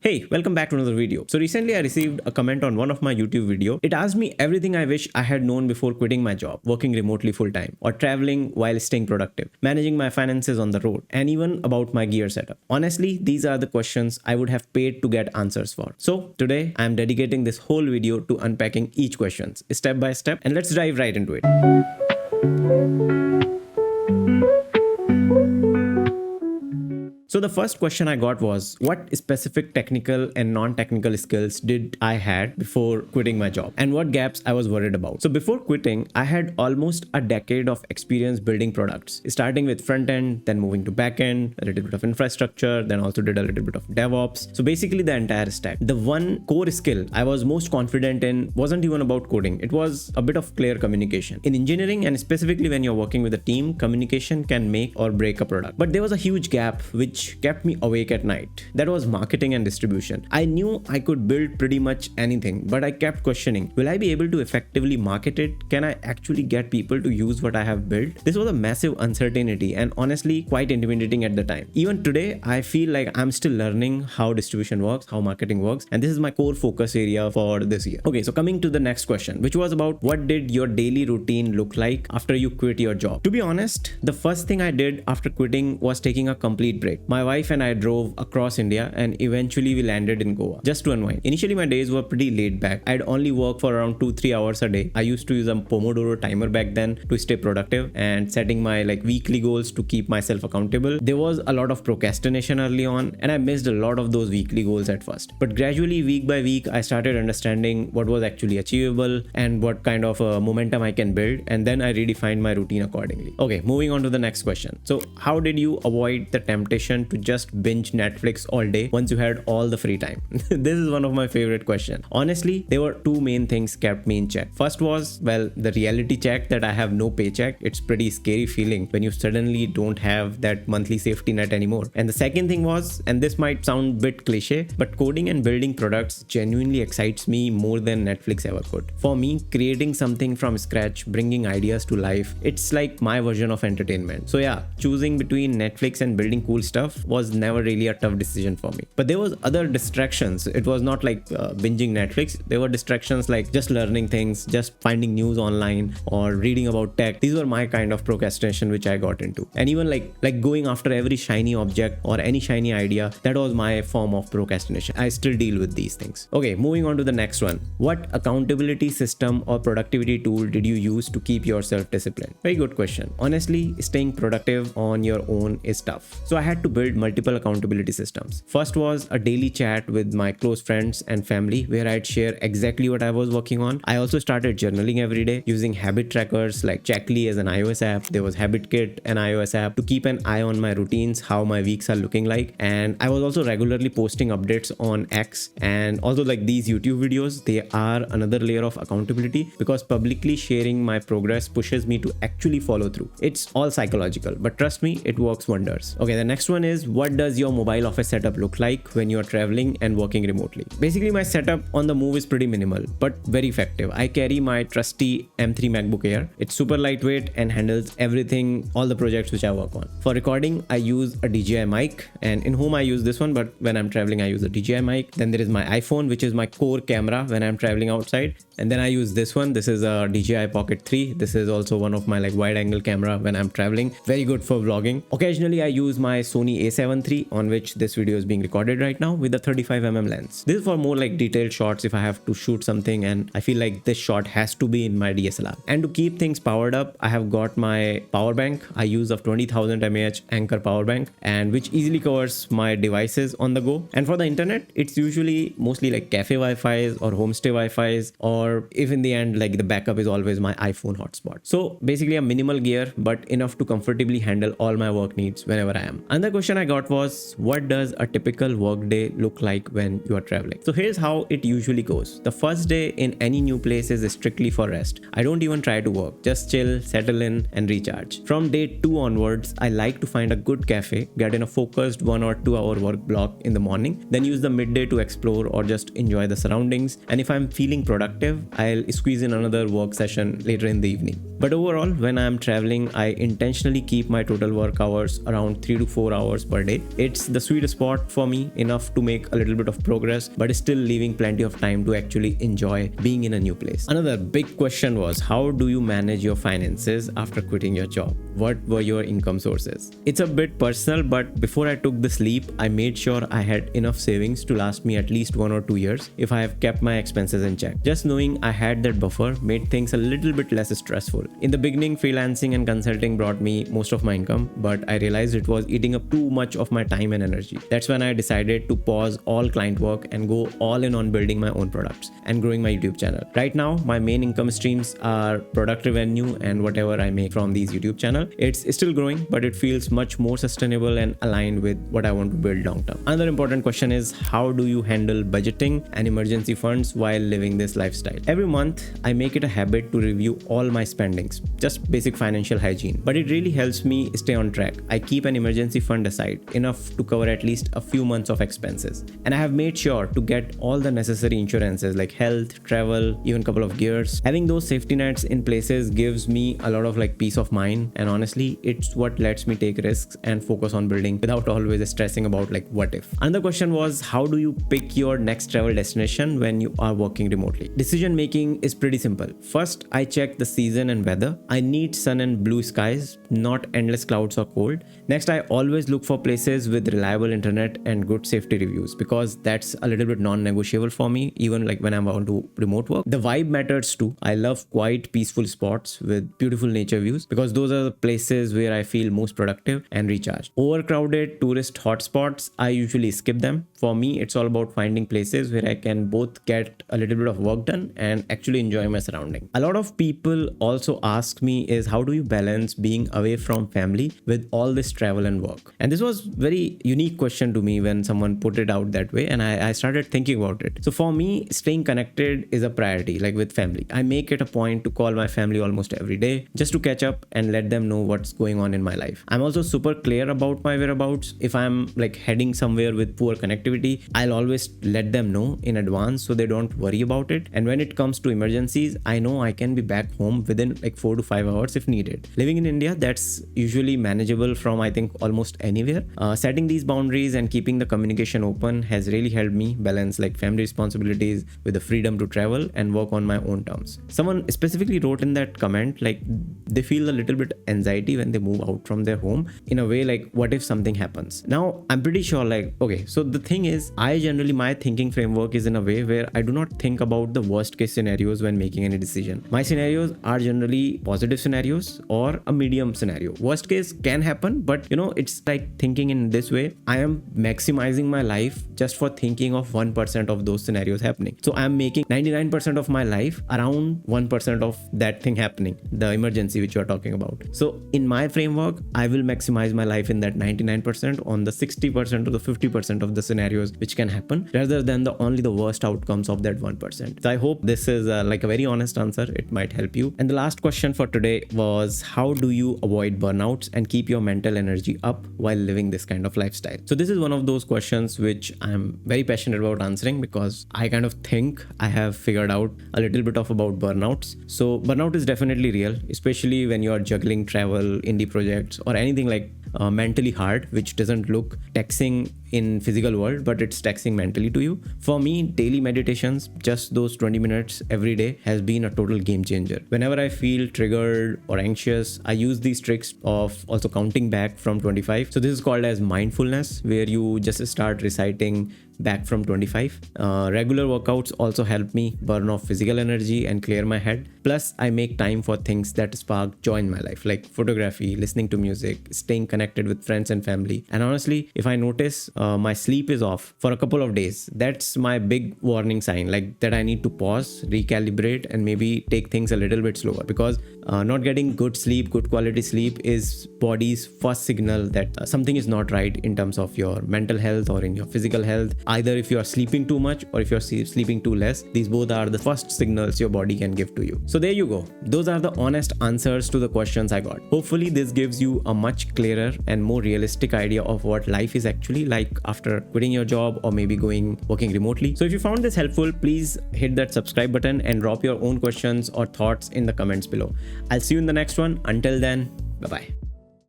Hey, welcome back to another video. So recently I received a comment on one of my YouTube video. It asked me everything I wish I had known before quitting my job, working remotely full time, or traveling while staying productive, managing my finances on the road, and even about my gear setup. Honestly, these are the questions I would have paid to get answers for. So today I am dedicating this whole video to unpacking each questions step by step, and let's dive right into it. So the first question I got was, what specific technical and non-technical skills did I had before quitting my job, and what gaps I was worried about? So before quitting, I had almost a decade of experience building products, starting with front end, then moving to back end, a little bit of infrastructure, then also did a little bit of DevOps. So basically the entire stack. The one core skill I was most confident in wasn't even about coding. It was a bit of clear communication. In engineering, and specifically when you're working with a team, communication can make or break a product. But there was a huge gap which kept me awake at night. That was marketing and distribution. I knew I could build pretty much anything, but I kept questioning, will I be able to effectively market it? Can I actually get people to use what I have built? This was a massive uncertainty and honestly quite intimidating at the time. Even today, I feel like I'm still learning how distribution works, how marketing works, and this is my core focus area for this year. Okay, so coming to the next question, which was about what did your daily routine look like after you quit your job? To be honest, the first thing I did after quitting was taking a complete break. My wife and I drove across India and eventually we landed in Goa just to unwind. Initially, my days were pretty laid back. I'd only work for around 2-3 hours a day. I used to use a Pomodoro timer back then to stay productive and setting my weekly goals to keep myself accountable. There was a lot of procrastination early on and I missed a lot of those weekly goals at first. But gradually, week by week, I started understanding what was actually achievable and what kind of momentum I can build, and then I redefined my routine accordingly. Okay, moving on to the next question. So how did you avoid the temptation to just binge Netflix all day once you had all the free time? This is one of my favorite questions. Honestly, there were two main things kept me in check. First was, well, the reality check that I have no paycheck. It's pretty scary feeling when you suddenly don't have that monthly safety net anymore. And the second thing was, and this might sound a bit cliche, but coding and building products genuinely excites me more than Netflix ever could. For me, creating something from scratch, bringing ideas to life, it's like my version of entertainment. So yeah, choosing between Netflix and building cool stuff was never really a tough decision for me. But there was other distractions. It was not like binging Netflix. There were distractions like just learning things, just finding news online, or reading about tech. These were my kind of procrastination which I got into. And even like going after every shiny object or any shiny idea, that was my form of procrastination. I still deal with these things. Okay, moving on to the next one. What accountability system or productivity tool did you use to keep yourself disciplined? Very good question. Honestly, staying productive on your own is tough. So I had to build multiple accountability systems. First was a daily chat with my close friends and family where I'd share exactly what I was working on. I also started journaling every day using habit trackers like Checkly as an iOS app. There was HabitKit, an iOS app, to keep an eye on my routines, how my weeks are looking like. And I was also regularly posting updates on X. And although these YouTube videos, they are another layer of accountability because publicly sharing my progress pushes me to actually follow through. It's all psychological, but trust me, it works wonders. Okay, the next one is, what does your mobile office setup look like when you are traveling and working remotely? Basically, my setup on the move is pretty minimal, but very effective. I carry my trusty M3 MacBook Air. It's super lightweight and handles everything, all the projects which I work on. For recording, I use a DJI mic, and in home I use this one, but when I'm traveling, I use a DJI mic. Then there is my iPhone, which is my core camera when I'm traveling outside. And then I use this one. This is a DJI Pocket 3. This is also one of my wide angle camera when I'm traveling. Very good for vlogging. Occasionally, I use my Sony A7 III, on which this video is being recorded right now, with a 35mm lens. This is for more detailed shots if I have to shoot something and I feel like this shot has to be in my DSLR. And to keep things powered up, I have got my power bank. I use a 20,000 mAh Anker power bank, and which easily covers my devices on the go. And for the internet, it's usually mostly cafe Wi-Fi's or homestay Wi-Fi's, or if in the end the backup is always my iPhone hotspot. So basically a minimal gear, but enough to comfortably handle all my work needs whenever I am. Another question I got was, what does a typical work day look like when you are traveling? So here's how it usually goes. The first day in any new place is strictly for rest. I don't even try to work, just chill, settle in and recharge. From day 2 onwards, I like to find a good cafe, get in a focused 1 or 2 hour work block in the morning, then use the midday to explore or just enjoy the surroundings. And if I'm feeling productive, I'll squeeze in another work session later in the evening. But overall, when I'm traveling, I intentionally keep my total work hours around 3 to 4 hours hours per day. It's the sweet spot for me, enough to make a little bit of progress, but still leaving plenty of time to actually enjoy being in a new place. Another big question was, how do you manage your finances after quitting your job? What were your income sources? It's a bit personal, but before I took this leap, I made sure I had enough savings to last me at least 1 or 2 years if I have kept my expenses in check. Just knowing I had that buffer made things a little bit less stressful. In the beginning, freelancing and consulting brought me most of my income, but I realized it was eating up too much of my time and energy. That's when I decided to pause all client work and go all in on building my own products and growing my YouTube channel. Right now, my main income streams are product revenue and whatever I make from these YouTube channel. It's still growing, but it feels much more sustainable and aligned with what I want to build long term. Another important question is, how do you handle budgeting and emergency funds while living this lifestyle? Every month, I make it a habit to review all my spendings, just basic financial hygiene, but it really helps me stay on track. I keep an emergency fund aside, enough to cover at least a few months of expenses. And I have made sure to get all the necessary insurances like health, travel, even a couple of gears. Having those safety nets in places gives me a lot of peace of mind, and honestly, it's what lets me take risks and focus on building without always stressing about what if. Another question was, how do you pick your next travel destination when you are working remotely? Decision making is pretty simple. First, I check the season and weather. I need sun and blue skies, not endless clouds or cold. Next, I always look for places with reliable internet and good safety reviews, because that's a little bit non-negotiable for me, even when I'm on to remote work. The vibe matters too. I love quiet, peaceful spots with beautiful nature views, because those are the places where I feel most productive and recharged. Overcrowded tourist hotspots, I usually skip them. For me, it's all about finding places where I can both get a little bit of work done and actually enjoy my surrounding. A lot of people also ask me is, how do you balance being away from family with all this travel and work? And this was very unique question to me when someone put it out that way, and I started thinking about it. So for me, staying connected is a priority, with family. I make it a point to call my family almost every day just to catch up and let them know what's going on in my life. I'm also super clear about my whereabouts. If I'm heading somewhere with poor connectivity, I'll always let them know in advance so they don't worry about it. And when it comes to emergencies, I know I can be back home within 4 to 5 hours if needed. Living in India, that's usually manageable from I think almost anywhere. Setting these boundaries and keeping the communication open has really helped me balance family responsibilities with the freedom to travel and work on my own terms. Someone specifically wrote in that comment they feel a little bit anxiety when they move out from their home, in a way what if something happens? Now I'm pretty sure okay, so the thing is, my thinking framework is in a way where I do not think about the worst case scenarios when making any decision. My scenarios are generally positive scenarios or a medium scenario. Worst case can happen, but it's thinking in this way, I am maximizing my life just for thinking of 1% of those scenarios happening. So I'm making 99% of my life around 1% of that thing happening, the emergency which you are talking about. So in my framework, I will maximize my life in that 99% on the 60% or the 50% of the scenarios which can happen, rather than only the worst outcomes of that 1%. So I hope this is a very honest answer. It might help you. And the last question for today was, how do you avoid burnouts and keep your mental energy up while living this kind of lifestyle? So this is one of those questions which I'm very passionate about answering, because I kind of think I have figured out a little bit about burnouts. So burnout is definitely real, especially when you are juggling travel, indie projects, or anything mentally hard, which doesn't look taxing in physical world, but it's taxing mentally to you. For me, daily meditations, just those 20 minutes every day, has been a total game changer. Whenever I feel triggered or anxious, I use these tricks of also counting back from 25. So this is called as mindfulness, where you just start reciting back from 25. Regular workouts also help me burn off physical energy and clear my head. Plus, I make time for things that spark joy in my life, like photography, listening to music, staying connected with friends and family. And honestly, if I notice my sleep is off for a couple of days, that's my big warning sign, that I need to pause, recalibrate, and maybe take things a little bit slower, because not getting good sleep, good quality sleep, is body's first signal that something is not right in terms of your mental health or in your physical health. Either if you are sleeping too much or if you're sleeping too less, these both are the first signals your body can give to you. So there you go. Those are the honest answers to the questions I got. Hopefully this gives you a much clearer and more realistic idea of what life is actually like after quitting your job or maybe working remotely. So if you found this helpful, please hit that subscribe button and drop your own questions or thoughts in the comments below. I'll see you in the next one. Until then, bye-bye.